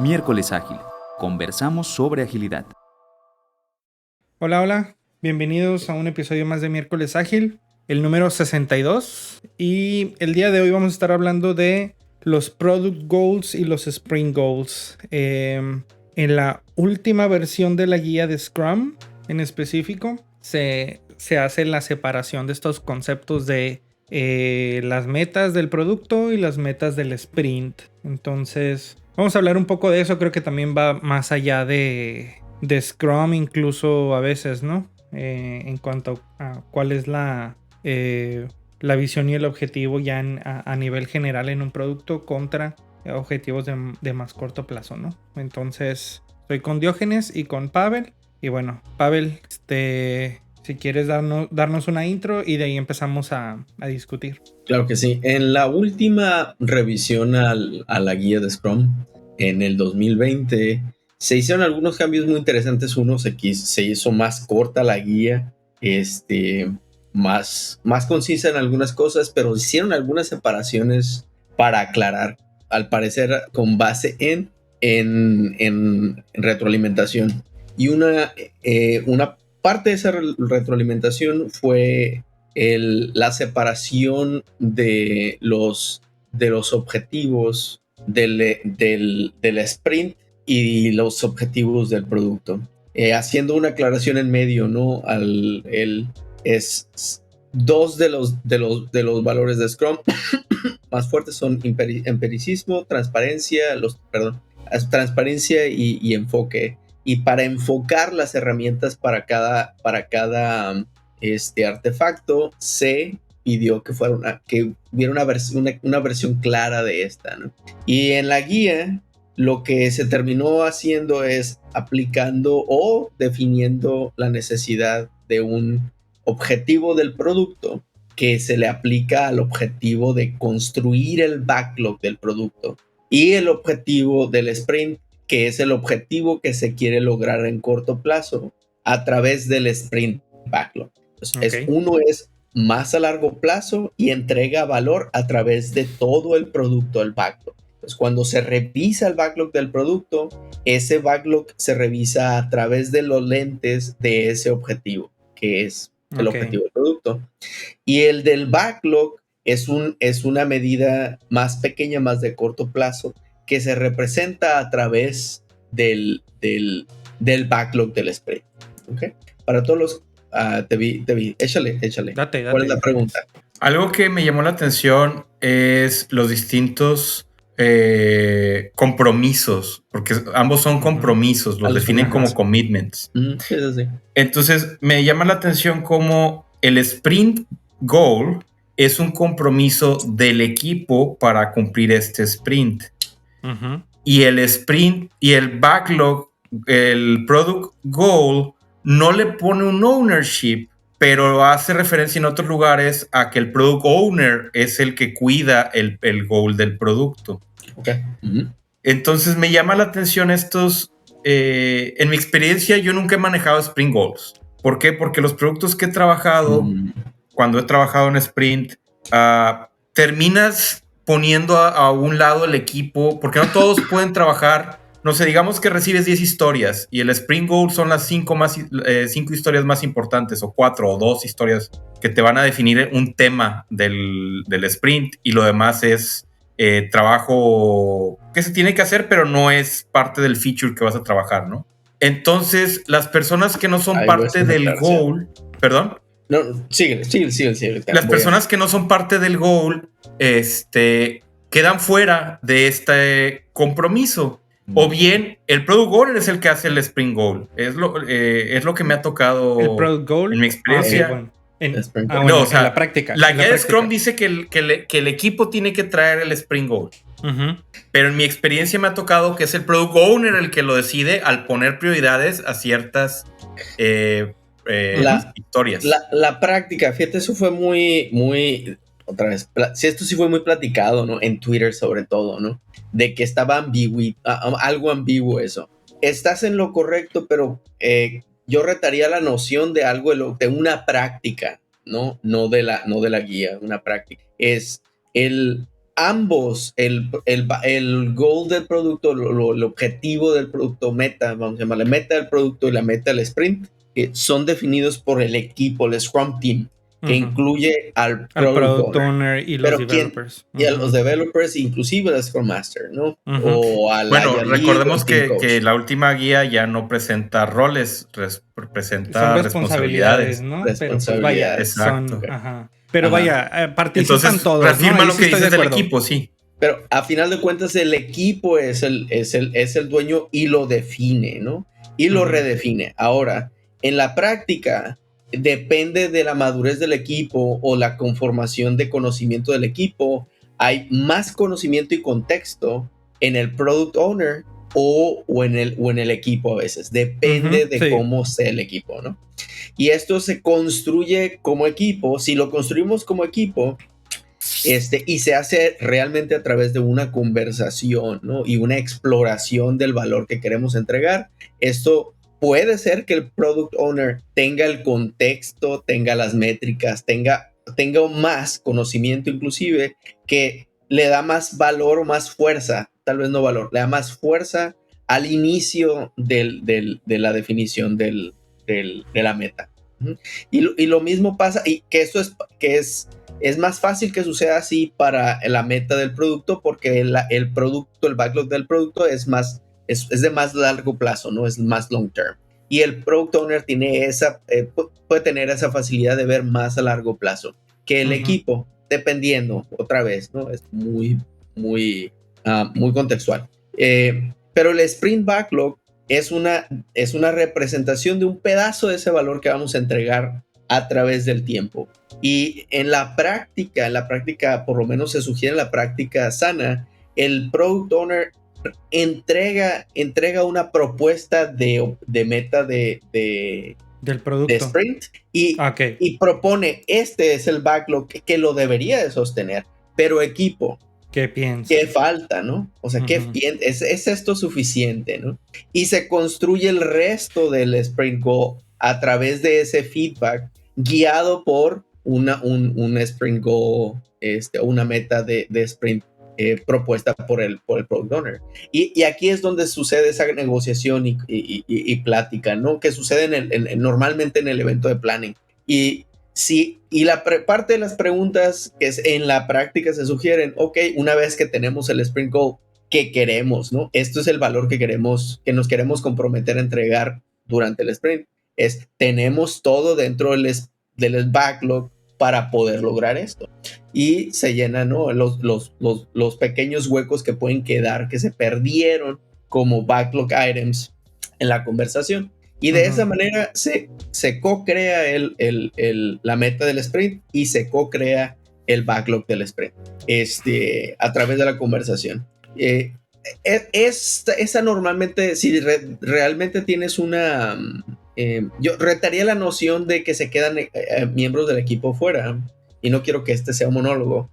Miércoles Ágil. Conversamos sobre agilidad. Hola, hola. Bienvenidos a un episodio más de Miércoles Ágil, el número 62. Y el día de hoy vamos a estar hablando de los Product Goals y los Sprint Goals. En la última versión de la guía de Scrum, en específico, se hace la separación de estos conceptos de las metas del producto y las metas del sprint. Entonces, vamos a hablar un poco de eso. Creo que también va más allá de Scrum, incluso a veces, ¿no? En cuanto a cuál es la visión y el objetivo ya a nivel general en un producto contra objetivos de más corto plazo, ¿no? Entonces, estoy con Diógenes y con Pavel. Y bueno, Pavel, si quieres darnos una intro y de ahí empezamos a discutir. Claro que sí. En la última revisión a la guía de Scrum, en el 2020, se hicieron algunos cambios muy interesantes. Uno, se hizo más corta la guía, más concisa en algunas cosas, pero hicieron algunas separaciones para aclarar, al parecer con base en retroalimentación. Y una parte de esa retroalimentación fue la separación de los objetivos del sprint y los objetivos del producto. Haciendo una aclaración en medio, ¿no? Dos de los valores de Scrum más fuertes son empiricismo, transparencia y enfoque. Y para enfocar las herramientas para cada artefacto, se pidió que hubiera una versión clara de esta, ¿no? Y en la guía, lo que se terminó haciendo es aplicando o definiendo la necesidad de un objetivo del producto que se le aplica al objetivo de construir el backlog del producto, y el objetivo del sprint, que es el objetivo que se quiere lograr en corto plazo a través del sprint backlog. Entonces, uno es más a largo plazo y entrega valor a través de todo el producto del backlog. Entonces, cuando se revisa el backlog del producto, ese backlog se revisa a través de los lentes de ese objetivo, que es el objetivo del producto. Y el del backlog es una medida más pequeña, más de corto plazo, que se representa a través del backlog del sprint. ¿Okay? Para todos los... te vi. Échale. Date. ¿Cuál es la pregunta? Algo que me llamó la atención es los distintos compromisos, porque ambos son compromisos, los definen como commitments. Sí. Entonces, me llama la atención cómo el sprint goal es un compromiso del equipo para cumplir este sprint. Y el sprint y el backlog, el product goal, no le pone un ownership, pero hace referencia en otros lugares a que el product owner es el que cuida el goal del producto. Okay. Entonces me llama la atención estos. En mi experiencia, yo nunca he manejado sprint goals. ¿Por qué? Porque los productos que he trabajado, cuando he trabajado en sprint, terminas poniendo a un lado el equipo, porque no todos pueden trabajar. No sé, digamos que recibes 10 historias y el sprint goal son las 5 historias más importantes, o 4 o 2 historias que te van a definir un tema del sprint, y lo demás es trabajo que se tiene que hacer, pero no es parte del feature que vas a trabajar, ¿no? Entonces, las personas que no son parte del goal, ¿perdón? No, sigue. Las personas que no son parte del goal, quedan fuera de este compromiso. O bien, el Product Owner es el que hace el Sprint Goal. Es lo que me ha tocado el Product Goal, en mi experiencia. Bueno. En la práctica. La guía de Scrum dice que el equipo tiene que traer el Sprint Goal. Pero en mi experiencia me ha tocado que es el Product Owner el que lo decide al poner prioridades a ciertas historias. La práctica, fíjate, eso fue muy... Otra vez, esto sí fue muy platicado, ¿no? En Twitter sobre todo, ¿no? De que estaba algo ambiguo eso. Estás en lo correcto, pero yo retaría la noción de de una práctica, ¿no? No de la guía, una práctica. Es ambos, el goal del producto, el objetivo del producto, meta, vamos a llamarle meta del producto y la meta del sprint, son definidos por el equipo, el Scrum Team, que incluye al Product Owner y los developers. Y a los developers, inclusive al Scrum Master, ¿no? Bueno, recordemos que la última guía ya no presenta roles, presenta responsabilidades, ¿no? Pero pues vaya, exacto. Pero vaya, participan entonces, todos. Reafirma, ¿no? Lo que dices de del equipo, sí. Pero a final de cuentas el equipo es el dueño y lo define, ¿no? Y lo redefine. Ahora, en la práctica, depende de la madurez del equipo o la conformación de conocimiento del equipo. Hay más conocimiento y contexto en el product owner o en el equipo a veces. Depende de cómo sea el equipo, ¿no? Y esto se construye como equipo. Si lo construimos como equipo, y se hace realmente a través de una conversación, ¿no? Y una exploración del valor que queremos entregar, esto puede ser que el product owner tenga el contexto, tenga las métricas, tenga más conocimiento inclusive, que le da más valor o más fuerza, tal vez no valor, le da más fuerza al inicio de la definición de la meta. Y lo mismo pasa, y que eso es más fácil que suceda así para la meta del producto, porque el backlog del producto es de más largo plazo, no es más long term. Y el product owner tiene puede tener esa facilidad de ver más a largo plazo que el equipo, dependiendo, otra vez, ¿no? Es muy contextual. Pero el sprint backlog es una representación de un pedazo de ese valor que vamos a entregar a través del tiempo. Y en la práctica, por lo menos se sugiere en la práctica sana, el product owner entrega una propuesta de meta del producto, de sprint, y propone, este es el backlog que lo debería de sostener, pero equipo, ¿qué piensa? ¿Qué falta, no? O sea, ¿es esto suficiente, no? Y se construye el resto del sprint goal a través de ese feedback, guiado por un sprint goal, una meta de sprint propuesta por el product owner. Y aquí es donde sucede esa negociación y plática, ¿no? Que sucede normalmente en el evento de planning. Y parte de las preguntas que en la práctica se sugieren, ok, una vez que tenemos el sprint goal, ¿qué queremos, no? Esto es el valor que nos queremos comprometer a entregar durante el sprint. Tenemos todo dentro del backlog para poder lograr esto. Y se llenan, ¿no? los pequeños huecos que pueden quedar, que se perdieron como backlog items en la conversación. Y de esa manera se co-crea la meta del sprint y se co-crea el backlog del sprint a través de la conversación. Esa normalmente, si realmente tienes yo retaría la noción de que se quedan miembros del equipo fuera, y no quiero que este sea un monólogo,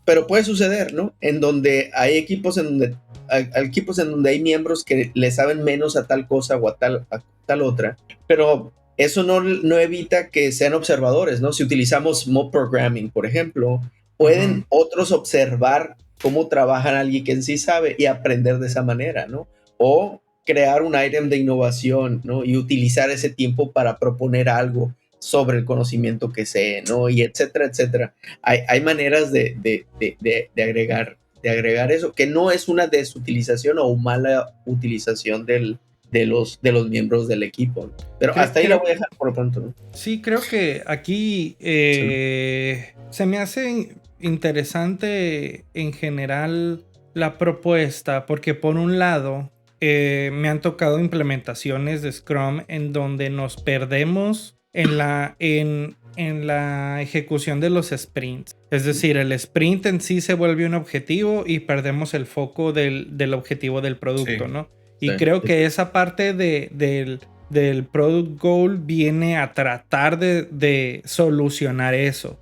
pero puede suceder, ¿no? En donde hay equipos en donde hay miembros que le saben menos a tal cosa o a tal otra, pero eso no evita que sean observadores, ¿no? Si utilizamos mob programming, por ejemplo, pueden otros observar cómo trabajan alguien que en sí sabe y aprender de esa manera, ¿no? O crear un ítem de innovación, ¿no? Y utilizar ese tiempo para proponer algo sobre el conocimiento que sé, ¿no? Y etcétera, etcétera. Hay maneras de agregar eso, que no es una desutilización o mala utilización de los miembros del equipo, ¿no? Pero hasta ahí la voy a dejar por lo pronto, ¿no? Sí, creo que aquí se me hace interesante en general la propuesta, porque por un lado me han tocado implementaciones de Scrum en donde nos perdemos en la ejecución de los sprints. Es decir, el sprint en sí se vuelve un objetivo y perdemos el foco del objetivo del producto, ¿no? Y creo que esa parte del product goal viene a tratar de solucionar eso.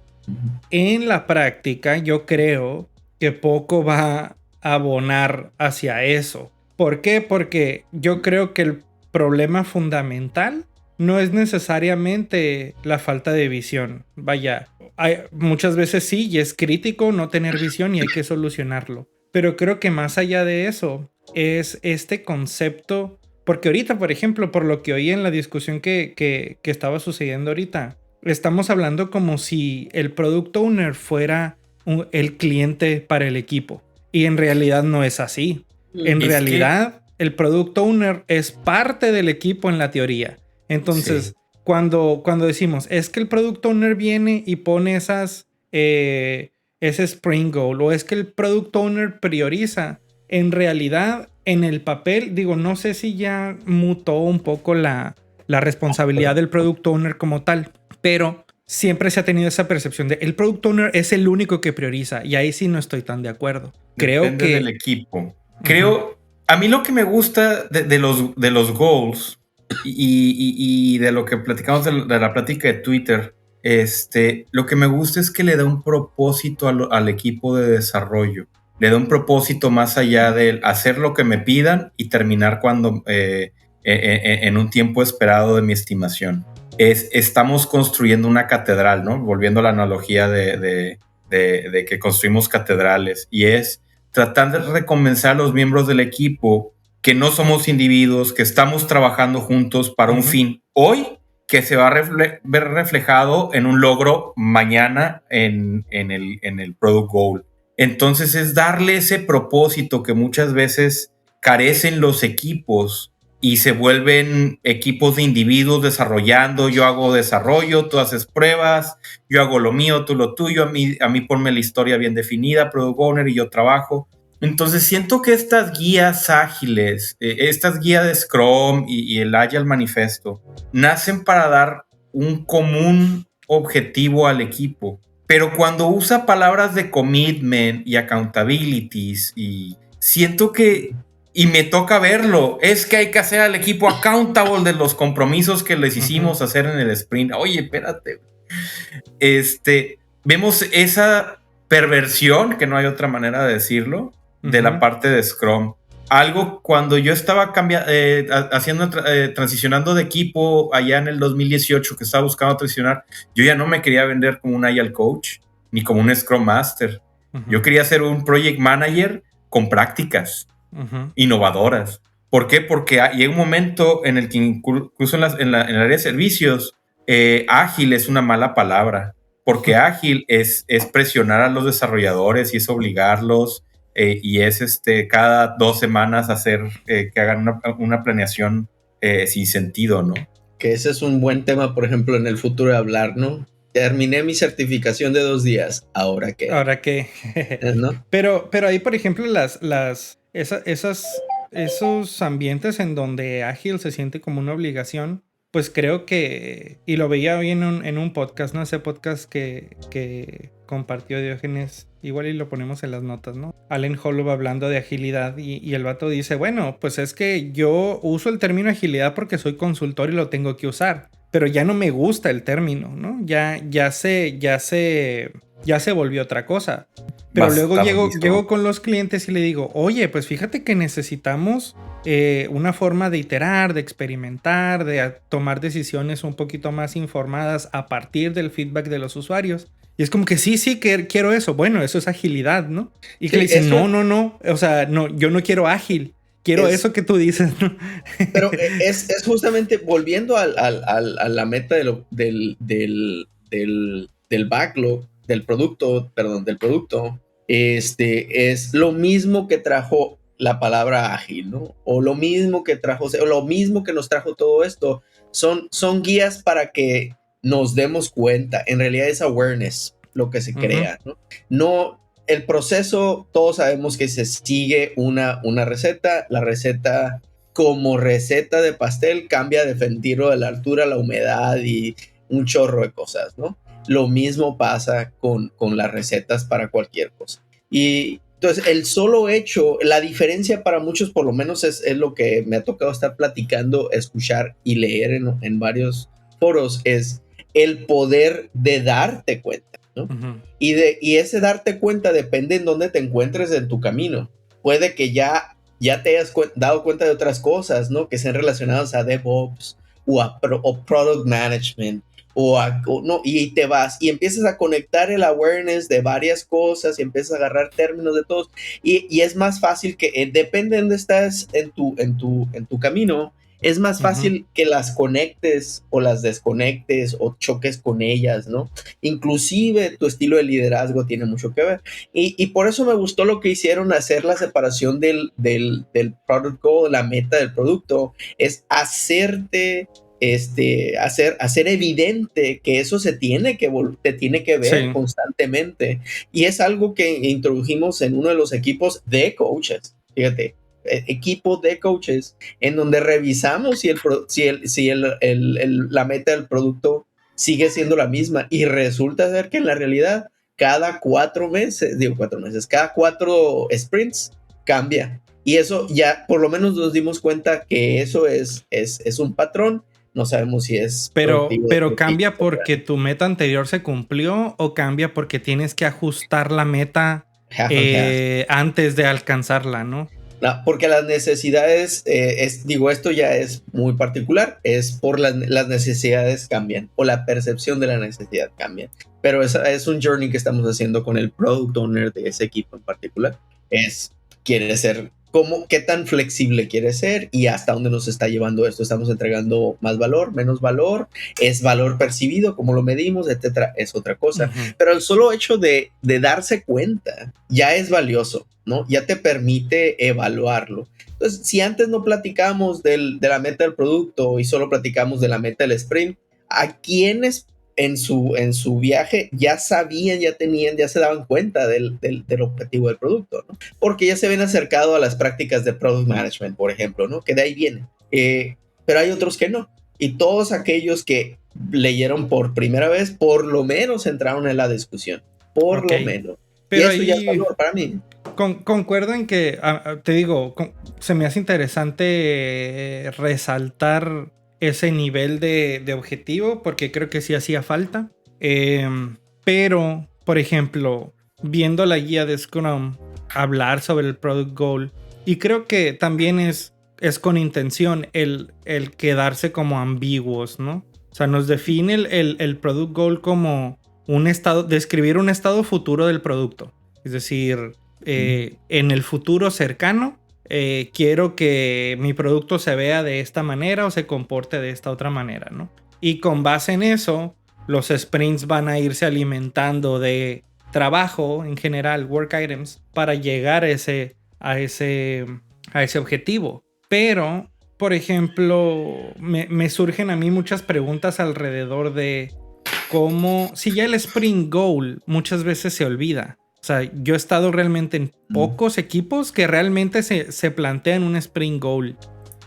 En la práctica, yo creo que poco va a abonar hacia eso. ¿Por qué? Porque yo creo que el problema fundamental no es necesariamente la falta de visión. Vaya, muchas veces sí, y es crítico no tener visión y hay que solucionarlo. Pero creo que más allá de eso es este concepto, porque ahorita, por ejemplo, por lo que oí en la discusión que estaba sucediendo ahorita, estamos hablando como si el product owner fuera el cliente para el equipo. Y en realidad no es así. En realidad, el product owner es parte del equipo en la teoría. Entonces, sí. Cuando decimos, es que el product owner viene y pone ese Spring Goal, o es que el product owner prioriza, en realidad, en el papel, digo, no sé si ya mutó un poco la responsabilidad del product owner como tal, pero siempre se ha tenido esa percepción de el product owner es el único que prioriza, y ahí sí no estoy tan de acuerdo. Depende del equipo. Creo, a mí lo que me gusta de los goals y de lo que platicamos de la plática de Twitter, lo que me gusta es que le da un propósito al equipo de desarrollo. Le da un propósito más allá de hacer lo que me pidan y terminar en un tiempo esperado de mi estimación. Estamos construyendo una catedral, ¿no? Volviendo a la analogía de que construimos catedrales, y es tratar de recompensar a los miembros del equipo que no somos individuos, que estamos trabajando juntos para un fin hoy que se va a ver reflejado en un logro mañana en el product goal. Entonces es darle ese propósito que muchas veces carecen los equipos y se vuelven equipos de individuos desarrollando. Yo hago desarrollo, tú haces pruebas, yo hago lo mío, tú lo tuyo, a mí ponme la historia bien definida, product owner, y yo trabajo. Entonces siento que estas guías ágiles, estas guías de Scrum y el Agile Manifesto, nacen para dar un común objetivo al equipo. Pero cuando usa palabras de commitment y accountabilities, y siento que, y me toca verlo, es que hay que hacer al equipo accountable de los compromisos que les hicimos hacer en el sprint. Oye, espérate. Vemos esa perversión, que no hay otra manera de decirlo, de la parte de Scrum. Algo cuando yo estaba transicionando de equipo allá en el 2018, que estaba buscando transicionar, yo ya no me quería vender como un Agile Coach ni como un Scrum Master. Yo quería ser un Project Manager con prácticas innovadoras. ¿Por qué? Porque llega un momento en el que incluso en el área de servicios, ágil es una mala palabra, porque ágil es presionar a los desarrolladores y es obligarlos, y es cada 2 semanas hacer que hagan una planeación sin sentido, ¿no? Que ese es un buen tema, por ejemplo, en el futuro de hablar, ¿no? Terminé mi certificación de 2 días, ¿ahora qué? ¿Ahora qué? ¿No? Pero ahí, por ejemplo, esos ambientes en donde ágil se siente como una obligación, pues creo que, y lo veía hoy en un podcast, ¿no? Ese podcast que compartió Diógenes, igual y lo ponemos en las notas, ¿no? Allen Holub hablando de agilidad, y el vato dice, bueno, pues es que yo uso el término agilidad porque soy consultor y lo tengo que usar, pero ya no me gusta el término, ¿no? Ya se volvió otra cosa. Pero luego llego con los clientes y le digo, oye, pues fíjate que necesitamos una forma de iterar, de experimentar, de tomar decisiones un poquito más informadas a partir del feedback de los usuarios. Y es como que sí, que quiero eso. Bueno, eso es agilidad, ¿no? Y que le dicen, no. O sea, no, yo no quiero ágil. Quiero eso que tú dices, ¿no? Pero es justamente volviendo a la meta del backlog, del producto, es lo mismo que trajo la palabra ágil, ¿no? O lo mismo que nos trajo todo esto. Son guías para que nos demos cuenta. En realidad es awareness lo que se crea, ¿no? No, el proceso, todos sabemos que se sigue una receta. La receta, como receta de pastel, cambia dependiendo de la altura, la humedad y un chorro de cosas, ¿no? Lo mismo pasa con las recetas para cualquier cosa. Y entonces el solo hecho, la diferencia para muchos, por lo menos es lo que me ha tocado estar platicando, escuchar y leer en varios foros, es el poder de darte cuenta, ¿no? Y ese darte cuenta depende en dónde te encuentres en tu camino. Puede que ya te hayas dado cuenta de otras cosas, ¿no? Que sean relacionadas a DevOps o product management o no, y te vas y empiezas a conectar el awareness de varias cosas y empiezas a agarrar términos de todos y es más fácil que, depende de dónde estás en tu camino, es más fácil que las conectes o las desconectes o choques con ellas, ¿no? Inclusive tu estilo de liderazgo tiene mucho que ver. Y por eso me gustó lo que hicieron, hacer la separación del product goal, la meta del producto, es hacer evidente que eso te tiene que ver constantemente. Y es algo que introdujimos en uno de los equipos de coaches, fíjate, equipo de coaches, en donde revisamos si la meta del producto sigue siendo la misma, y resulta ser que en la realidad cada 4 meses, cada 4 sprints cambia. Y eso ya por lo menos nos dimos cuenta que eso es un patrón. No sabemos si es... Pero cambia porque tu meta anterior se cumplió, o cambia porque tienes que ajustar la meta antes de alcanzarla, ¿no? No, porque las necesidades, esto ya es muy particular, es por las necesidades cambian, o la percepción de la necesidad cambia. Pero es un journey que estamos haciendo con el product owner de ese equipo en particular. Quiere ser, qué tan flexible quiere ser y hasta dónde nos está llevando esto. Estamos entregando más valor, menos valor, es valor percibido, cómo lo medimos, etcétera, es otra cosa. Pero el solo hecho de darse cuenta ya es valioso, ¿no? Ya te permite evaluarlo. Entonces, si antes no platicamos de la meta del producto y solo platicamos de la meta del sprint, ¿a quiénes en su viaje ya sabían, ya se daban cuenta del objetivo del producto, ¿no? Porque ya se ven acercado a las prácticas de product management, por ejemplo, ¿no? Que de ahí viene. Pero hay otros que no. Y todos aquellos que leyeron por primera vez, por lo menos entraron en la discusión. Por lo menos. Pero y eso ya es valor para mí. Concuerdo en que, te digo, se me hace interesante resaltar ese nivel de objetivo, porque creo que sí hacía falta. Pero, por ejemplo, viendo la guía de Scrum, hablar sobre el Product Goal, y creo que también es con intención el quedarse como ambiguos, ¿no? O sea, nos define el Product Goal como describir un estado futuro del producto. Es decir, en el futuro cercano, quiero que mi producto se vea de esta manera o se comporte de esta otra manera, ¿no? Y con base en eso, los sprints van a irse alimentando de trabajo en general, work items, para llegar a ese objetivo. Pero, por ejemplo, me surgen a mí muchas preguntas alrededor de cómo, si ya el sprint goal muchas veces se olvida. O sea, yo he estado realmente en pocos equipos que realmente se plantean un sprint goal.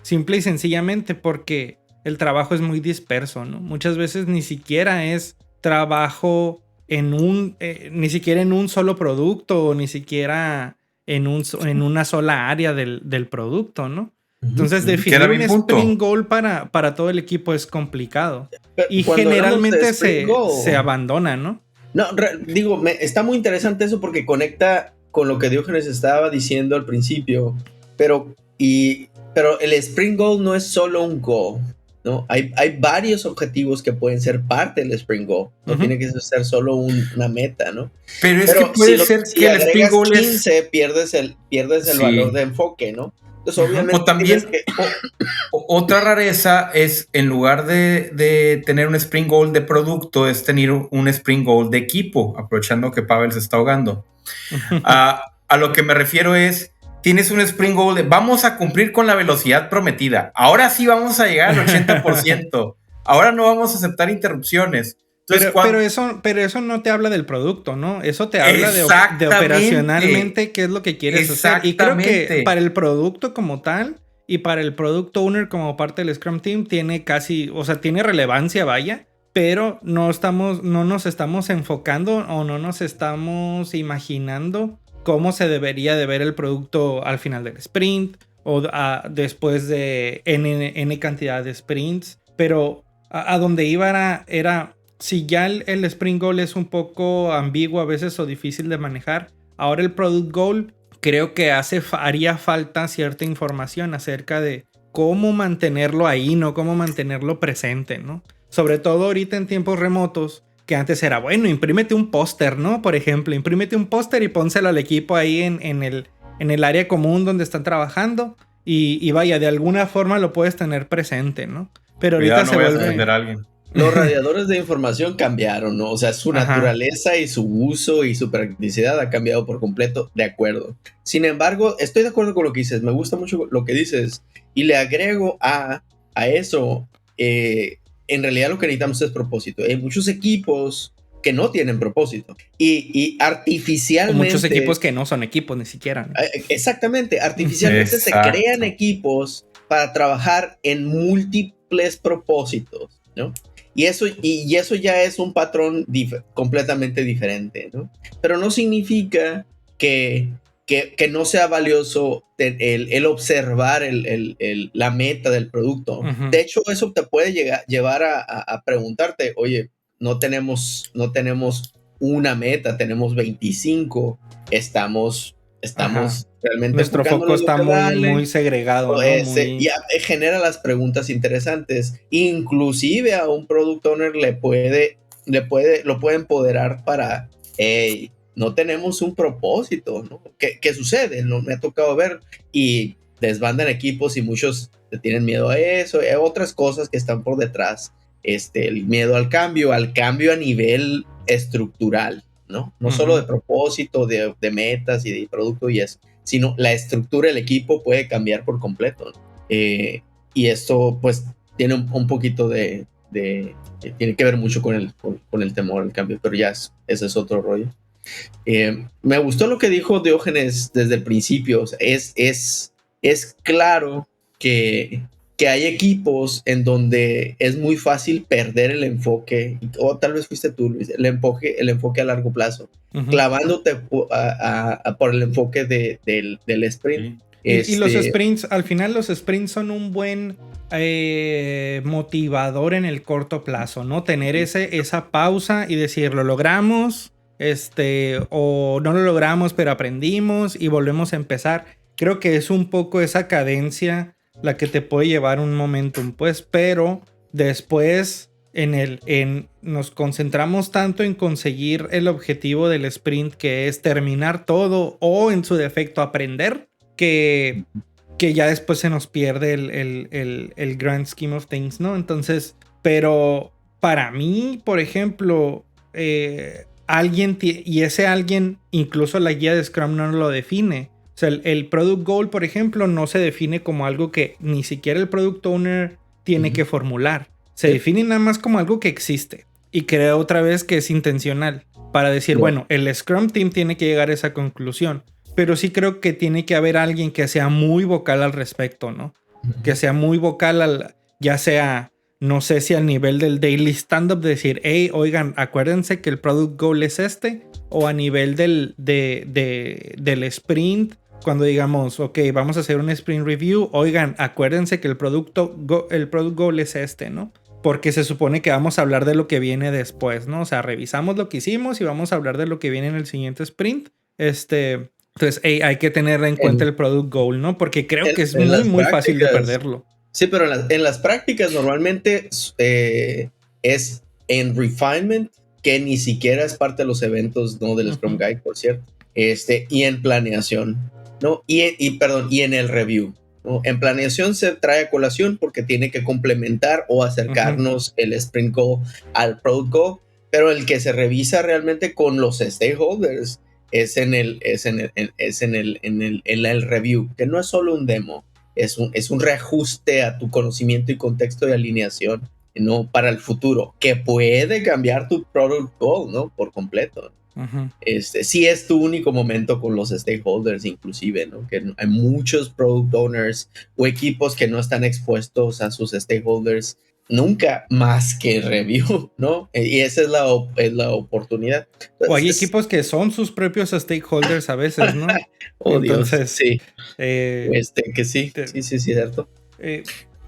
Simple y sencillamente porque el trabajo es muy disperso, ¿no? Muchas veces ni siquiera es trabajo ni siquiera en un solo producto, o ni siquiera en una sola área del producto, ¿no? Entonces, definir un sprint goal para todo el equipo es complicado. Y generalmente se abandona, ¿no? No, está muy interesante eso porque conecta con lo que Diógenes estaba diciendo al principio, pero el sprint goal no es solo un goal, ¿no? Hay varios objetivos que pueden ser parte del sprint goal, no tiene que ser solo una meta, ¿no? Pero es que puede ser que el sprint goal 15, pierdes el valor de enfoque, ¿no? Entonces, obviamente, o también otra rareza es, en lugar de tener un sprint goal de producto, es tener un sprint goal de equipo, aprovechando que Pavel se está ahogando. A lo que me refiero es, tienes un sprint goal de vamos a cumplir con la velocidad prometida. Ahora sí vamos a llegar al 80%. Ahora no vamos a aceptar interrupciones. Entonces, pero eso no te habla del producto, ¿no? Eso te habla de operacionalmente qué es lo que quieres hacer. Y creo que para el producto como tal y para el product owner como parte del Scrum Team tiene relevancia, vaya, pero no nos estamos enfocando o no nos estamos imaginando cómo se debería de ver el producto al final del sprint o después de N cantidad de sprints. Pero a donde iba era si ya el sprint goal es un poco ambiguo a veces o difícil de manejar, ahora el product goal creo que haría falta cierta información acerca de cómo mantenerlo ahí, no cómo mantenerlo presente, ¿no? Sobre todo ahorita en tiempos remotos, que antes era, bueno, imprímete un póster, ¿no? Por ejemplo, imprímete un póster y pónselo al equipo ahí en el área común donde están trabajando. Y vaya, de alguna forma lo puedes tener presente, ¿no? Pero ahorita Cuidado, no se vayas a vuelve... ofender a alguien. Los radiadores de información cambiaron, ¿no? O sea, su Ajá. naturaleza y su uso y su practicidad ha cambiado por completo, de acuerdo. Sin embargo, estoy de acuerdo con lo que dices, me gusta mucho lo que dices y le agrego a eso, en realidad lo que necesitamos es propósito. Hay muchos equipos que no tienen propósito y O artificialmente... muchos equipos que no son equipos ni siquiera, ¿no? Exactamente, artificialmente se Exacto. crean equipos para trabajar en múltiples propósitos, ¿no? Y eso ya es un patrón completamente diferente, ¿no? Pero no significa que no sea valioso el observar la meta del producto. Ujú. De hecho, eso te puede llevar a preguntarte, oye, no tenemos una meta, tenemos 25, estamos Ajá. realmente Nuestro foco enfocándonos en lo está que muy, vale. muy segregado, ¿no? Y genera las preguntas interesantes. Inclusive a un product owner lo puede empoderar para, hey, no tenemos un propósito, ¿no? ¿Qué sucede? No me ha tocado ver y desbandan equipos y muchos le tienen miedo a eso, hay otras cosas que están por detrás. El miedo al cambio a nivel estructural, ¿no? No solo de propósito, de metas y de producto y eso, sino la estructura del equipo puede cambiar por completo, ¿no? Y esto pues tiene un poquito tiene que ver mucho con el temor al cambio, pero ya ese es otro rollo. Me gustó lo que dijo Diógenes desde el principio. O sea, es claro que hay equipos en donde es muy fácil perder el enfoque, o tal vez fuiste tú, Luis, el enfoque a largo plazo, clavándote por el enfoque del sprint. Y los sprints, al final los sprints son un buen motivador en el corto plazo, ¿no? Tener esa pausa y decir, lo logramos, o no lo logramos, pero aprendimos y volvemos a empezar. Creo que es un poco esa cadencia la que te puede llevar un momentum, pues, pero después nos concentramos tanto en conseguir el objetivo del sprint, que es terminar todo o en su defecto aprender, que ya después se nos pierde el grand scheme of things, ¿no? Entonces, pero para mí, por ejemplo, alguien, y ese alguien, incluso la guía de Scrum no lo define. O sea, el product goal, por ejemplo, no se define como algo que ni siquiera el product owner tiene que formular. Se define nada más como algo que existe. Y creo otra vez que es intencional. Para decir, bueno, el Scrum Team tiene que llegar a esa conclusión. Pero sí creo que tiene que haber alguien que sea muy vocal al respecto, ¿no? Que sea muy vocal ya sea, no sé si al nivel del daily stand-up, de decir, hey, oigan, acuérdense que el product goal es o a nivel del sprint, cuando digamos, ok, vamos a hacer un sprint review, oigan, acuérdense que el product goal es ¿no? Porque se supone que vamos a hablar de lo que viene después, ¿no? O sea, revisamos lo que hicimos y vamos a hablar de lo que viene en el siguiente sprint. Entonces, hay que tener en cuenta el product goal, ¿no? Porque creo que es muy fácil de perderlo. Sí, pero en las prácticas normalmente es en refinement, que ni siquiera es parte de los eventos, ¿no? Del Scrum Guide, por cierto. Y en planeación, ¿no? Y en el review, ¿no? En planeación se trae a colación porque tiene que complementar o acercarnos el sprint goal al product goal, pero el que se revisa realmente con los stakeholders es en el review, que no es solo un demo, es un reajuste a tu conocimiento y contexto de alineación, ¿no? Para el futuro, que puede cambiar tu product goal, ¿no? Por completo. Sí es tu único momento con los stakeholders, inclusive, ¿no? Que hay muchos product owners o equipos que no están expuestos a sus stakeholders nunca más que review, ¿no? Y esa es la oportunidad. Entonces, o hay equipos que son sus propios stakeholders a veces, ¿no? Oh, entonces, Dios, sí. Que sí, sí, cierto.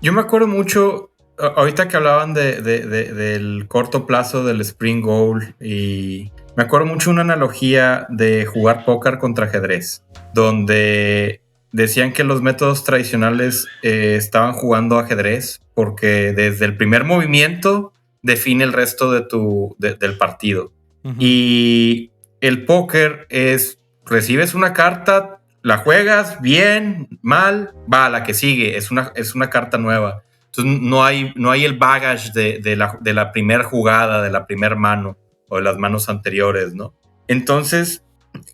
Yo me acuerdo mucho, ahorita que hablaban del corto plazo del sprint goal, y me acuerdo mucho una analogía de jugar póker contra ajedrez, donde decían que los métodos tradicionales estaban jugando ajedrez porque desde el primer movimiento define el resto del partido. Ujú. Y el póker es, recibes una carta, la juegas bien, mal, va a la que sigue, es una carta nueva. Entonces no hay el baggage de la primera jugada, de la primera mano o de las manos anteriores, ¿no? Entonces,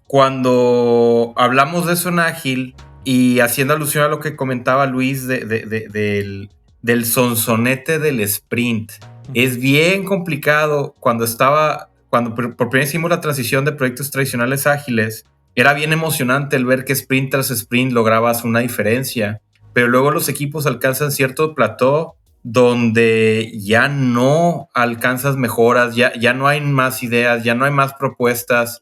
cuando hablamos de eso en Ágil y haciendo alusión a lo que comentaba Luis del sonsonete del sprint, es bien complicado cuando por primera vez hicimos la transición de proyectos tradicionales ágiles. Era bien emocionante el ver que sprint tras sprint lograbas una diferencia, pero luego los equipos alcanzan cierto plató donde ya no alcanzas mejoras, ya no hay más ideas, ya no hay más propuestas,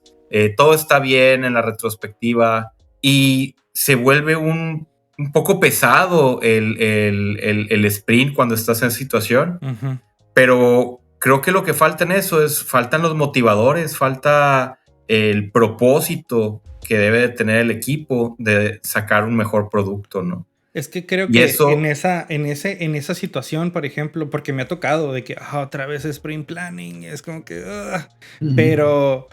todo está bien en la retrospectiva y se vuelve un poco pesado el sprint cuando estás en esa situación. Ujú. Pero creo que lo que falta en eso faltan los motivadores, falta el propósito que debe de tener el equipo de sacar un mejor producto, ¿no? Es que creo Y que eso- en esa situación, por ejemplo, porque me ha tocado de que otra vez sprint planning, es como que pero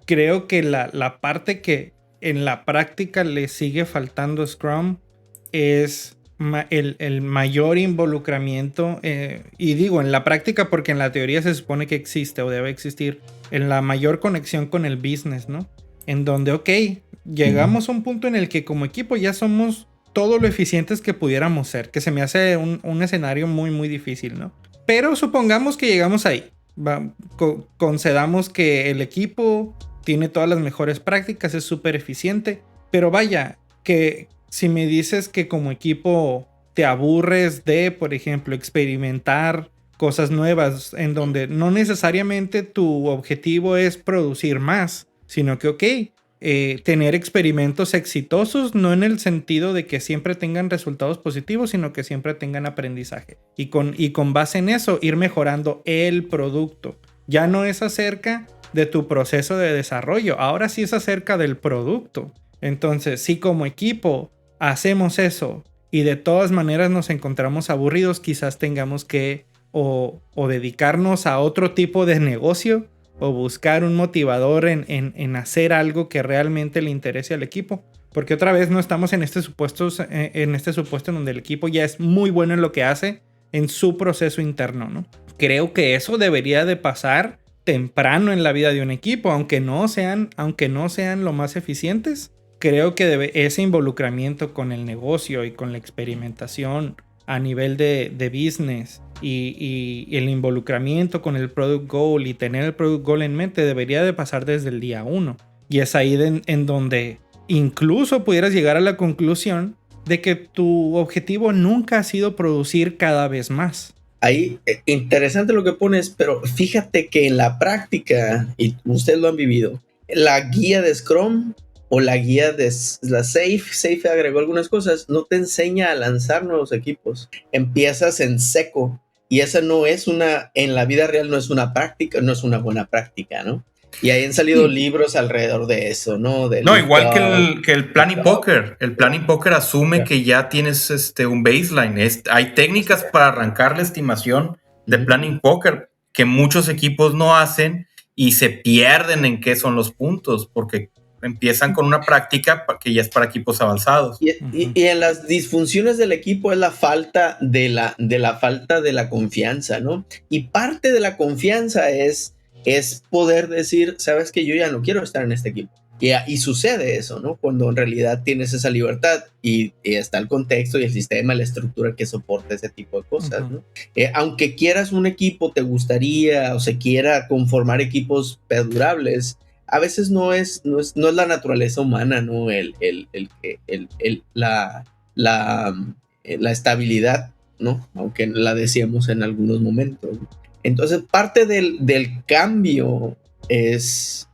creo que la parte que en la práctica le sigue faltando a Scrum es el mayor involucramiento, y digo en la práctica porque en la teoría se supone que existe o debe existir, en la mayor conexión con el business, ¿no? En donde, ok, llegamos a un punto en el que como equipo ya somos todo lo eficientes que pudiéramos ser, que se me hace un escenario muy, muy difícil, ¿no? Pero supongamos que llegamos ahí. Concedamos que el equipo tiene todas las mejores prácticas, es súper eficiente, pero vaya, que si me dices que como equipo te aburres de, por ejemplo, experimentar cosas nuevas en donde no necesariamente tu objetivo es producir más, sino que, ok, tener experimentos exitosos, no en el sentido de que siempre tengan resultados positivos, sino que siempre tengan aprendizaje. Y con base en eso, ir mejorando el producto. Ya no es acerca de tu proceso de desarrollo, ahora sí es acerca del producto. Entonces, si como equipo hacemos eso y de todas maneras nos encontramos aburridos, quizás tengamos que o dedicarnos a otro tipo de negocio o buscar un motivador en hacer algo que realmente le interese al equipo. Porque otra vez no estamos en este supuesto en donde el equipo ya es muy bueno en lo que hace en su proceso interno, ¿no? Creo que eso debería de pasar temprano en la vida de un equipo, aunque no sean lo más eficientes. Creo que ese involucramiento con el negocio y con la experimentación a nivel de business y el involucramiento con el product goal y tener el product goal en mente debería de pasar desde el día 1. Y es ahí en donde incluso pudieras llegar a la conclusión de que tu objetivo nunca ha sido producir cada vez más. Ahí, interesante lo que pones, pero fíjate que en la práctica, y ustedes lo han vivido, la guía de Scrum o la guía de la Safe agregó algunas cosas, no te enseña a lanzar nuevos equipos. Empiezas en seco y esa no es en la vida real no es una práctica, no es una buena práctica, ¿no? Y ahí han salido libros alrededor de eso, ¿no? No, igual que el planning poker. El planning poker asume que ya tienes un baseline. Hay técnicas para arrancar la estimación de planning poker que muchos equipos no hacen y se pierden en qué son los puntos porque empiezan con una práctica que ya es para equipos avanzados. Y en las disfunciones del equipo es la falta de la confianza, ¿no? Y parte de la confianza es poder decir, sabes que yo ya no quiero estar en este equipo. Y sucede eso, ¿no? Cuando en realidad tienes esa libertad y está el contexto y el sistema, la estructura que soporta ese tipo de cosas, ¿no? Aunque quieras un equipo, te gustaría o se quiera conformar equipos perdurables, a veces no es la naturaleza humana, ¿no? La estabilidad, ¿no? Aunque la decíamos en algunos momentos, ¿no? Entonces, parte del cambio es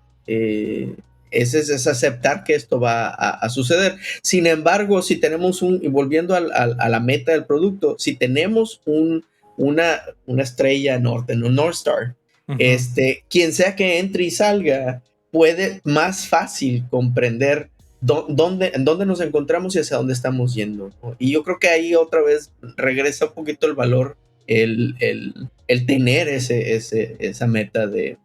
aceptar que esto va a suceder. Sin embargo, si tenemos y volviendo a la meta del producto, si tenemos una estrella norte, un North Star, quien sea que entre y salga, puede más fácil comprender en dónde nos encontramos y hacia dónde estamos yendo, ¿no? Y yo creo que ahí otra vez regresa un poquito el valor el tener esa meta de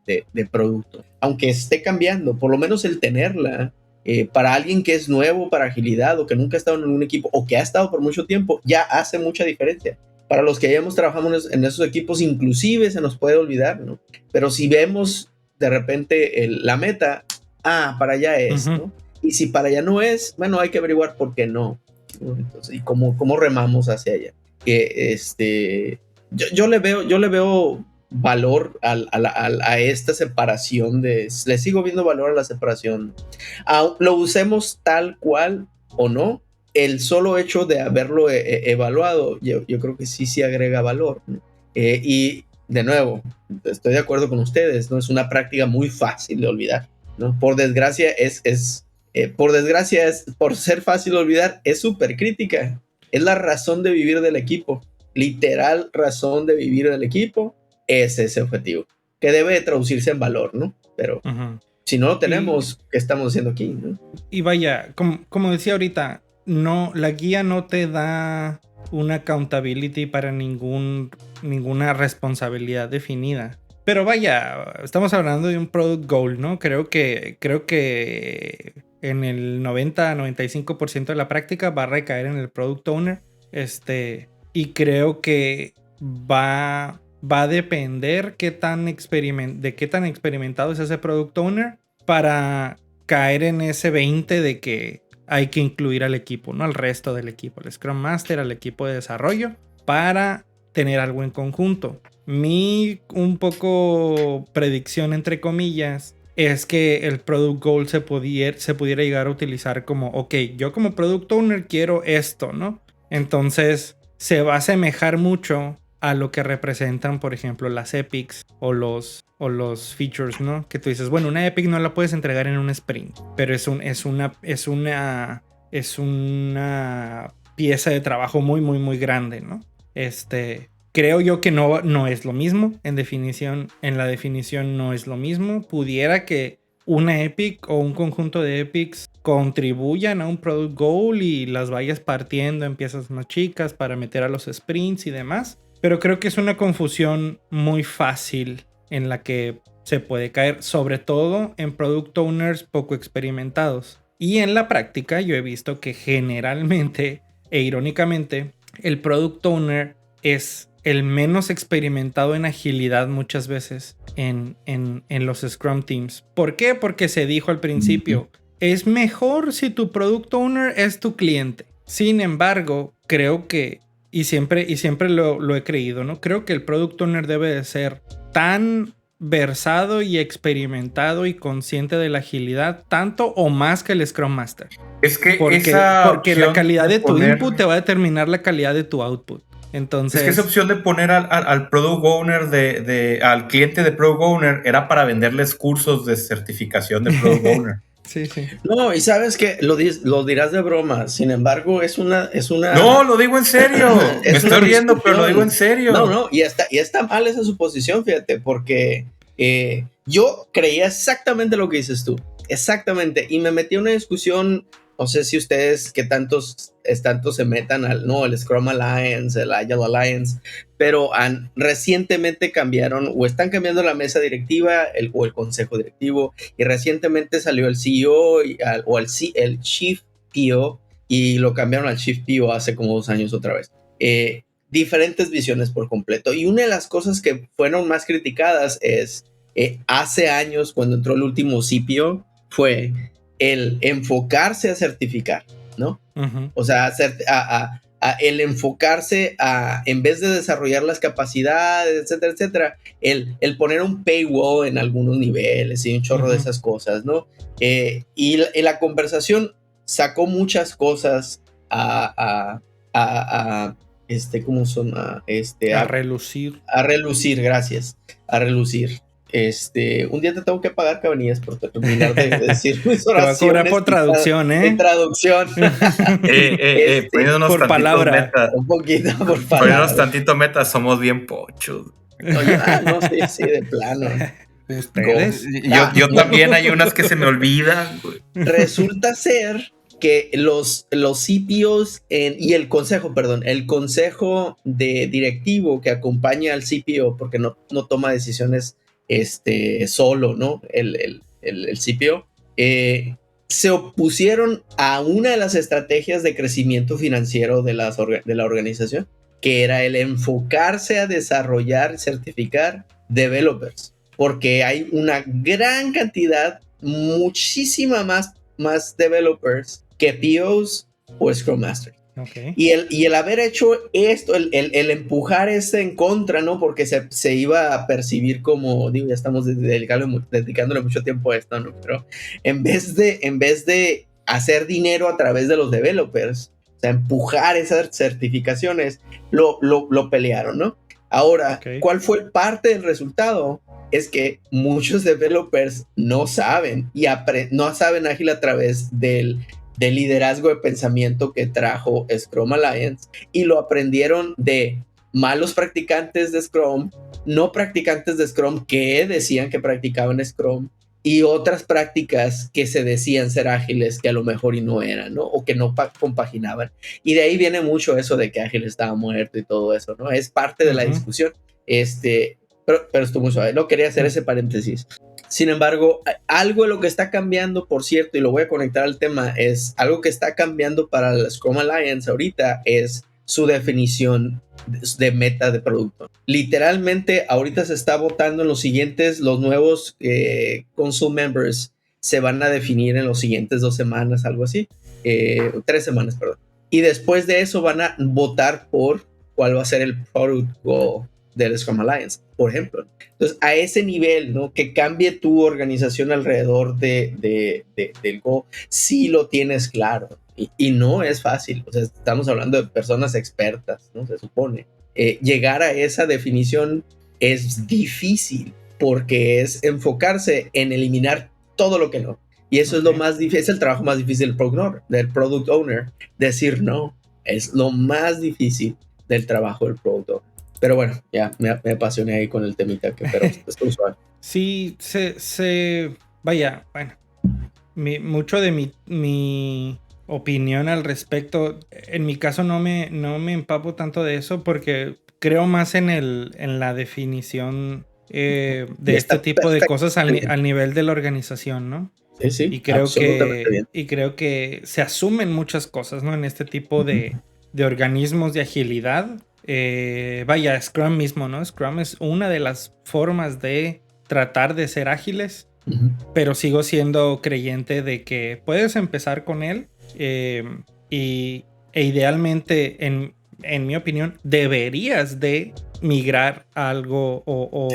producto. Aunque esté cambiando, por lo menos el tenerla, para alguien que es nuevo para agilidad o que nunca ha estado en un equipo o que ha estado por mucho tiempo, ya hace mucha diferencia. Para los que ya hemos trabajado en esos equipos, inclusive se nos puede olvidar, ¿no? Pero si vemos de repente la meta, para allá es, ¿no? Y si para allá no es, bueno, hay que averiguar por qué no. Entonces, y cómo remamos hacia allá. Yo le veo valor a esta separación le sigo viendo valor a la separación. Lo usemos tal cual o no, el solo hecho de haberlo evaluado, yo creo que sí agrega valor, ¿no? Y de nuevo, estoy de acuerdo con ustedes, ¿no? Es una práctica muy fácil de olvidar, ¿no? Por desgracia por ser fácil de olvidar, es súper crítica. Es la razón de vivir del equipo. Literal razón de vivir del equipo es ese objetivo, que debe traducirse en valor, ¿no? Pero si no lo tenemos, ¿qué estamos haciendo aquí, no? Y vaya, como decía ahorita, no, la guía no te da una accountability para ninguna responsabilidad definida. Pero vaya, estamos hablando de un product goal, ¿no? Creo que en el 90-95% de la práctica va a recaer en el product owner. Y creo que va a depender de qué tan experimentado es ese product owner para caer en ese 20 de que hay que incluir al equipo, ¿no? Al resto del equipo, al Scrum Master, al equipo de desarrollo, para tener algo en conjunto. Mi un poco predicción entre comillas es que el product goal se pudiera llegar a utilizar como, ok, yo como product owner quiero esto, ¿no? Entonces se va a asemejar mucho a lo que representan, por ejemplo, las epics o los features, ¿no? Que tú dices, bueno, una epic no la puedes entregar en un sprint, pero es una pieza de trabajo muy, muy, muy grande, ¿no? Creo yo que no es lo mismo. En la definición no es lo mismo. Pudiera que una epic o un conjunto de epics contribuyan a un product goal y las vayas partiendo en piezas más chicas para meter a los sprints y demás. Pero creo que es una confusión muy fácil en la que se puede caer, sobre todo en product owners poco experimentados. Y en la práctica yo he visto que generalmente e irónicamente el product owner es el menos experimentado en agilidad muchas veces en los Scrum Teams. ¿Por qué? Porque se dijo al principio, es mejor si tu product owner es tu cliente. Sin embargo, creo que, y siempre lo he creído, ¿no? Creo que el product owner debe de ser tan versado y experimentado y consciente de la agilidad, tanto o más que el Scrum Master. Es que porque la calidad de tu input te va a determinar la calidad de tu output. Entonces, es que esa opción de poner al product owner al cliente de product owner era para venderles cursos de certificación de product owner. Sí. No, y sabes que lo dirás de broma, sin embargo, es una. No, lo digo en serio. Me estoy riendo, pero lo digo en serio. No, y está mal esa suposición, fíjate, porque yo creía exactamente lo que dices tú. Exactamente. Y me metí en una discusión. No sé si ustedes que tanto se metan al Scrum Alliance, el Agile Alliance, pero recientemente cambiaron o están cambiando la mesa directiva o el consejo directivo, y recientemente salió el CEO o el Chief PO y lo cambiaron al Chief PO hace como 2 años otra vez. Diferentes visiones por completo. Y una de las cosas que fueron más criticadas es hace años cuando entró el último CPO fue el enfocarse a certificar, ¿no? Uh-huh. O sea, el enfocarse en vez de desarrollar las capacidades, etcétera, etcétera, el poner un paywall en algunos niveles y un chorro uh-huh. de esas cosas, ¿no? Y la conversación sacó muchas cosas ¿cómo son? A relucir. A relucir, gracias. A relucir. Un día te tengo que pagar, Cabanillas, por terminar de decir mis oraciones. Te va a cobrar por traducción, ¿eh? En traducción. Poniéndonos por palabra. Meta. Un poquito por palabra. Poniéndonos tantito meta, somos bien pochos. Oye, no, sí, de plano. ¿Ustedes? Yo también hay unas que se me olvidan, güey. Resulta ser que los CPOs y el consejo de directivo que acompaña al CPO, porque no toma decisiones solo, ¿no? El CPO, se opusieron a una de las estrategias de crecimiento financiero de la organización, que era el enfocarse a desarrollar, certificar developers, porque hay una gran cantidad, muchísima más developers que POs o Scrum Master. Okay. Y el haber hecho esto, el empujar en contra, ¿no? Porque se iba a percibir como, digo, ya estamos dedicándole mucho tiempo a esto, ¿no? Pero en vez de hacer dinero a través de los developers, o sea, empujar esas certificaciones, lo pelearon, ¿no? Ahora, ¿cuál fue parte del resultado? Es que muchos developers no saben no saben ágil a través del liderazgo de pensamiento que trajo Scrum Alliance, y lo aprendieron de malos practicantes de Scrum, no practicantes de Scrum que decían que practicaban Scrum, y otras prácticas que se decían ser ágiles que a lo mejor y no eran, ¿no? O que no compaginaban. Y de ahí viene mucho eso de que ágil estaba muerto y todo eso, ¿no? Es parte de la discusión. Pero estuvo muy suave. No quería hacer ese paréntesis. Sin embargo, algo de lo que está cambiando, por cierto, y lo voy a conectar al tema, es algo que está cambiando para la Scrum Alliance ahorita, es su definición de meta de producto. Literalmente, ahorita se está votando en los nuevos Console Members se van a definir en los siguientes 2 semanas, algo así, 3 semanas, perdón. Y después de eso van a votar por cuál va a ser el Product Goal del Scrum Alliance, por ejemplo. Entonces, a ese nivel, ¿no? Que cambie tu organización alrededor del Go, sí lo tienes claro. Y no es fácil. O sea, estamos hablando de personas expertas, ¿no? Se supone. Llegar a esa definición es difícil, porque es enfocarse en eliminar todo lo que no. Y eso es lo más difícil, es el trabajo más difícil del Product Owner. Decir no es lo más difícil del trabajo del Product Owner. Pero bueno, ya me apasioné ahí con el temita, pero es usual. Sí, vaya, bueno, mucho de mi opinión al respecto, en mi caso no me empapo tanto de eso, porque creo más en la definición de este tipo de cosas al nivel de la organización, ¿no? Sí, y creo que se asumen muchas cosas, ¿no? En este tipo de organismos de agilidad. Vaya, Scrum mismo, ¿no? Scrum es una de las formas de tratar de ser ágiles, pero sigo siendo creyente de que puedes empezar con él e idealmente, en mi opinión, deberías de migrar a algo o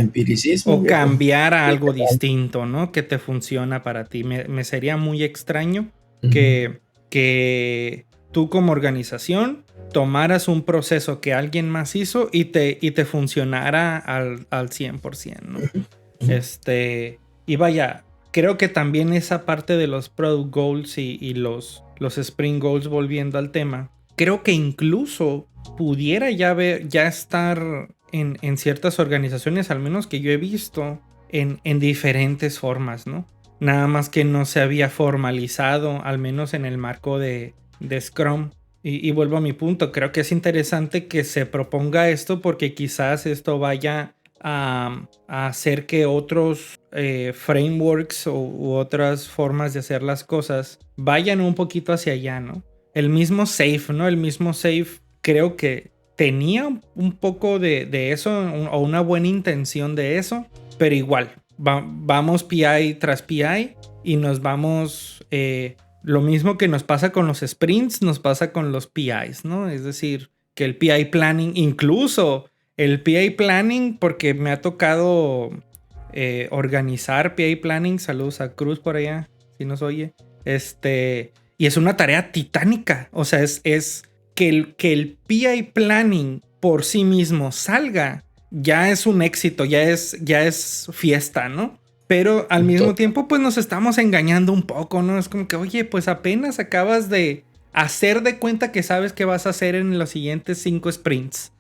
cambiar a algo distinto, ¿no? Que te funciona para ti. Me sería muy extraño que tú como organización tomaras un proceso que alguien más hizo y te funcionara al 100%, ¿no? Y vaya, creo que también esa parte de los Product Goals y los Sprint Goals, volviendo al tema, creo que incluso pudiera ya estar en ciertas organizaciones, al menos que yo he visto, en diferentes formas, ¿no? Nada más que no se había formalizado, al menos en el marco de Scrum. Y vuelvo a mi punto, creo que es interesante que se proponga esto, porque quizás esto vaya a hacer que otros frameworks u otras formas de hacer las cosas vayan un poquito hacia allá, ¿no? El mismo SAFe, ¿no? El mismo SAFe creo que tenía un poco de eso, o una buena intención de eso, pero igual, vamos PI tras PI y nos vamos... lo mismo que nos pasa con los sprints, nos pasa con los PIs, ¿no? Es decir, que el PI planning, incluso el PI planning, porque me ha tocado organizar PI planning. Saludos a Cruz por allá, si nos oye. Y es una tarea titánica. O sea, es que el PI planning por sí mismo salga, ya es un éxito, ya es fiesta, ¿no? Pero al mismo tiempo, pues nos estamos engañando un poco, ¿no? Es como que, oye, pues apenas acabas de hacer de cuenta que sabes qué vas a hacer en los siguientes 5 sprints.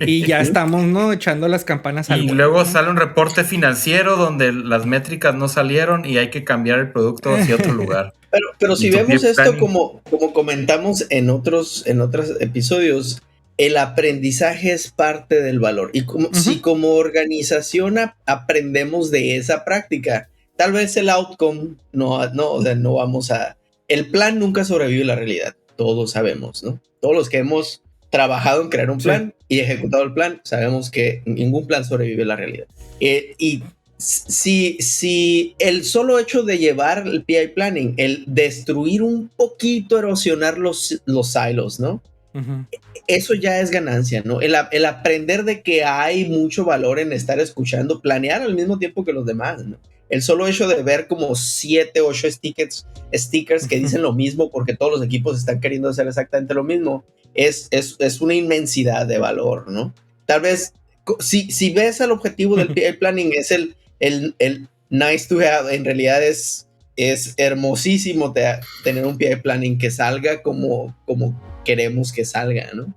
Y ya estamos, ¿no? Echando las campanas al Y vuelo, luego ¿no? sale un reporte financiero donde las métricas no salieron y hay que cambiar el producto hacia otro lugar. Pero si Y tu vemos PI esto planning. como comentamos en otros episodios, el aprendizaje es parte del valor. Y si como organización aprendemos de esa práctica, tal vez el outcome o sea, no vamos a... El plan nunca sobrevive a la realidad, todos sabemos, ¿no? Todos los que hemos trabajado en crear un plan y ejecutado el plan, sabemos que ningún plan sobrevive a la realidad. Y si el solo hecho de llevar el PI planning, el destruir un poquito, erosionar los silos, ¿no? Eso ya es ganancia, ¿no? El aprender de que hay mucho valor en estar escuchando, planear al mismo tiempo que los demás, ¿no? El solo hecho de ver como 7, 8 stickers que dicen lo mismo porque todos los equipos están queriendo hacer exactamente lo mismo, es una inmensidad de valor, ¿no? Tal vez, si ves el objetivo del PI planning es el nice to have, en realidad es hermosísimo tener un PI planning que salga como queremos que salga, ¿no?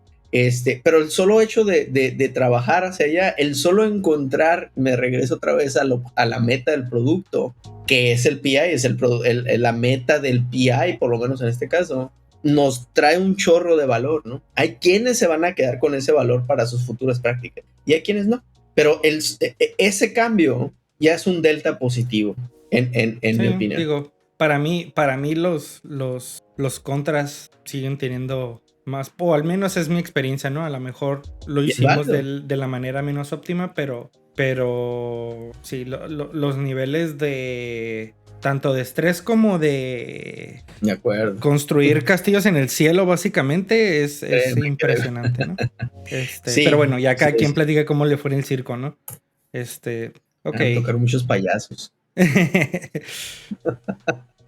Pero el solo hecho de trabajar hacia allá, el solo encontrar, me regreso otra vez a la meta del producto, que es el PI, es la meta del PI, por lo menos en este caso, nos trae un chorro de valor, ¿no? Hay quienes se van a quedar con ese valor para sus futuras prácticas y hay quienes no. Pero ese cambio ya es un delta positivo, en mi opinión. Digo, para mí los contras siguen teniendo más, o al menos es mi experiencia, ¿no? A lo mejor lo hicimos de la manera menos óptima, pero sí, los niveles de tanto de estrés como de acuerdo. Construir castillos en el cielo, básicamente, es impresionante, ¿no? Sí, pero bueno, ya cada quien platica cómo le fue en el circo, ¿no? Ok. Tocar muchos payasos.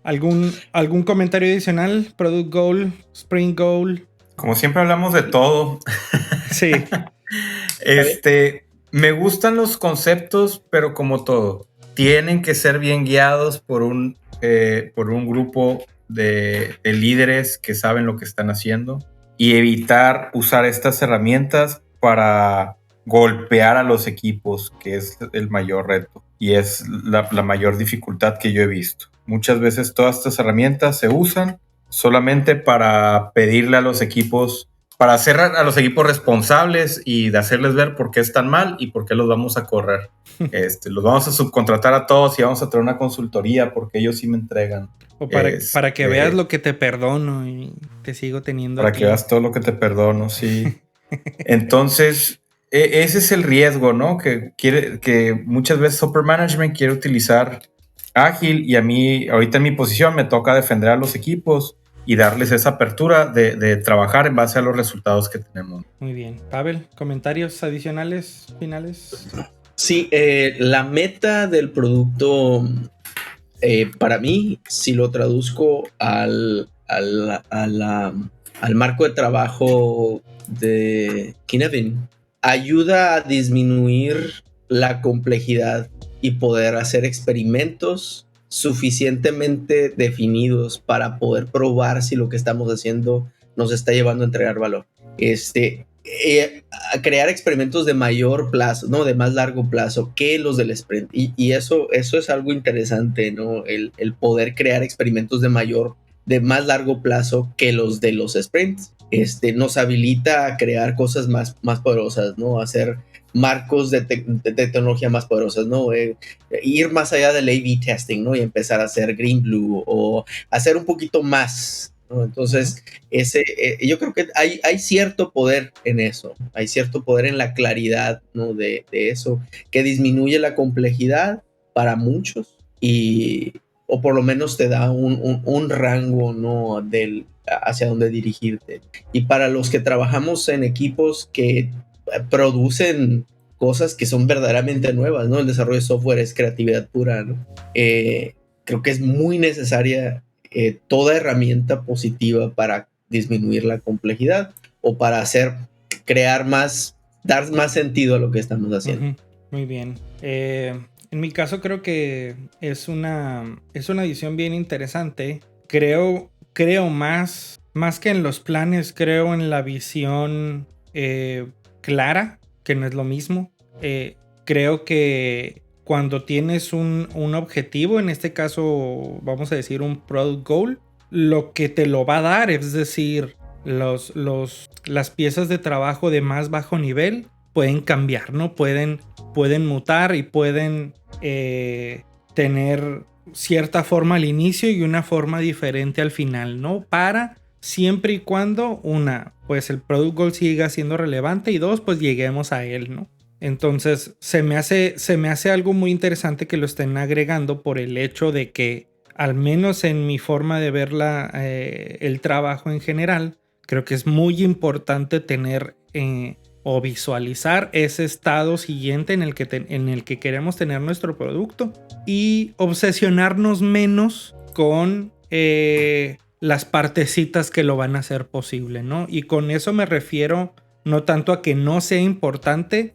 ¿Algún comentario adicional? Product Goal, Sprint Goal. Como siempre hablamos de todo. Sí. Me gustan los conceptos, pero como todo, tienen que ser bien guiados por un grupo de líderes que saben lo que están haciendo y evitar usar estas herramientas para golpear a los equipos, que es el mayor reto y es la mayor dificultad que yo he visto. Muchas veces todas estas herramientas se usan solamente para pedirle a los equipos, para hacer a los equipos responsables y de hacerles ver por qué están mal y por qué los vamos a correr. Los vamos a subcontratar a todos y vamos a traer una consultoría porque ellos sí me entregan. O para que veas lo que te perdono y te sigo teniendo para aquí. Que veas todo lo que te perdono, sí. Entonces, ese es el riesgo, ¿no? Que muchas veces Upper Management quiere utilizar ágil y a mí, ahorita en mi posición, me toca defender a los equipos y darles esa apertura de trabajar en base a los resultados que tenemos. Muy bien. Pavel, ¿comentarios adicionales, finales? Sí, la meta del producto, para mí, si lo traduzco al marco de trabajo de Kinevin, ayuda a disminuir la complejidad y poder hacer experimentos suficientemente definidos para poder probar si lo que estamos haciendo nos está llevando a entregar valor. A crear experimentos de mayor plazo, ¿no? De más largo plazo que los del sprint. Y eso es algo interesante, ¿no? El poder crear experimentos de más largo plazo que los de los sprints. Nos habilita a crear cosas más poderosas, ¿no? Hacer marcos de tecnología más poderosas, ¿no? Ir más allá del A/B testing, ¿no? Y empezar a hacer green blue o hacer un poquito más, ¿no? Entonces, yo creo que hay cierto poder en eso, hay cierto poder en la claridad, ¿no? de eso, que disminuye la complejidad para muchos o por lo menos te da un rango, ¿no? Hacia dónde dirigirte. Y para los que trabajamos en equipos que producen cosas que son verdaderamente nuevas, ¿no? El desarrollo de software es creatividad pura, ¿no? Creo que es muy necesaria toda herramienta positiva para disminuir la complejidad o para dar más sentido a lo que estamos haciendo. Uh-huh. Muy bien. En mi caso creo que es una edición bien interesante. Creo más que en los planes, creo en la visión clara, que no es lo mismo. Creo que cuando tienes un objetivo, en este caso vamos a decir un product goal, lo que te lo va a dar, es decir, las piezas de trabajo de más bajo nivel pueden cambiar, ¿no? Pueden mutar y pueden tener cierta forma al inicio y una forma diferente al final, ¿no? Siempre y cuando, pues el product goal siga siendo relevante, y dos, pues lleguemos a él, ¿no? Entonces se me hace algo muy interesante que lo estén agregando, por el hecho de que, al menos en mi forma de ver el trabajo en general, creo que es muy importante tener o visualizar ese estado siguiente en el que queremos tener nuestro producto, y obsesionarnos menos con las partecitas que lo van a hacer posible, ¿no? Y con eso me refiero no tanto a que no sea importante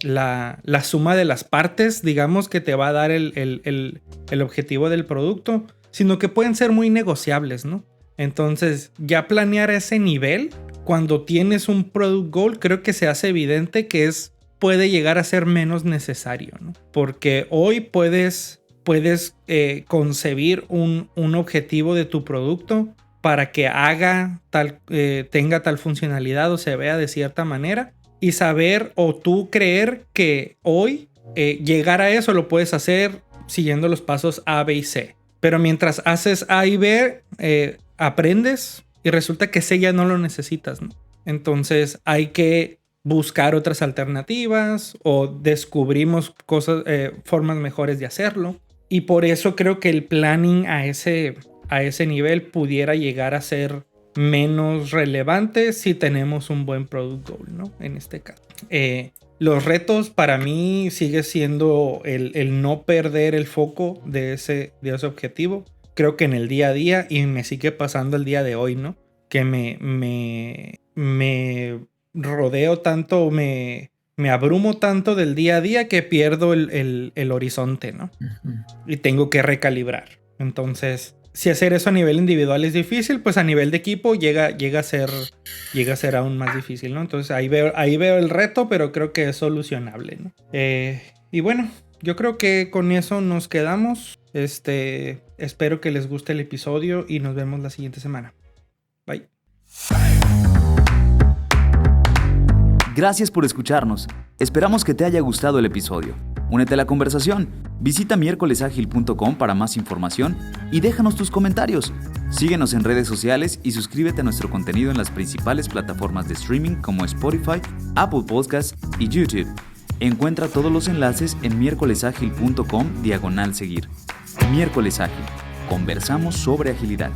la suma de las partes, digamos, que te va a dar el objetivo del producto, sino que pueden ser muy negociables, ¿no? Entonces, ya planear ese nivel, cuando tienes un product goal, creo que se hace evidente que puede llegar a ser menos necesario, ¿no? Porque hoy puedes concebir un objetivo de tu producto para que tenga tal funcionalidad o se vea de cierta manera, y saber o tú creer que hoy llegar a eso lo puedes hacer siguiendo los pasos A, B y C. Pero mientras haces A y B, aprendes y resulta que C ya no lo necesitas, ¿no? Entonces hay que buscar otras alternativas o descubrimos formas mejores de hacerlo. Y por eso creo que el planning a ese nivel pudiera llegar a ser menos relevante si tenemos un buen product goal, ¿no? En este caso. Los retos para mí sigue siendo el no perder el foco de ese objetivo. Creo que en el día a día, y me sigue pasando el día de hoy, ¿no? Que me rodeo tanto, me abrumo tanto del día a día que pierdo el horizonte, ¿no? Y tengo que recalibrar. Entonces, si hacer eso a nivel individual es difícil, pues a nivel de equipo llega a ser aún más difícil, ¿no? Entonces ahí veo el reto, pero creo que es solucionable, ¿no? Y bueno, yo creo que con eso nos quedamos. Espero que les guste el episodio y nos vemos la siguiente semana. Bye. Gracias por escucharnos. Esperamos que te haya gustado el episodio. Únete a la conversación. Visita miércolesagil.com para más información y déjanos tus comentarios. Síguenos en redes sociales y suscríbete a nuestro contenido en las principales plataformas de streaming como Spotify, Apple Podcasts y YouTube. Encuentra todos los enlaces en miércolesagil.com/seguir. Miércoles Ágil. Conversamos sobre agilidad.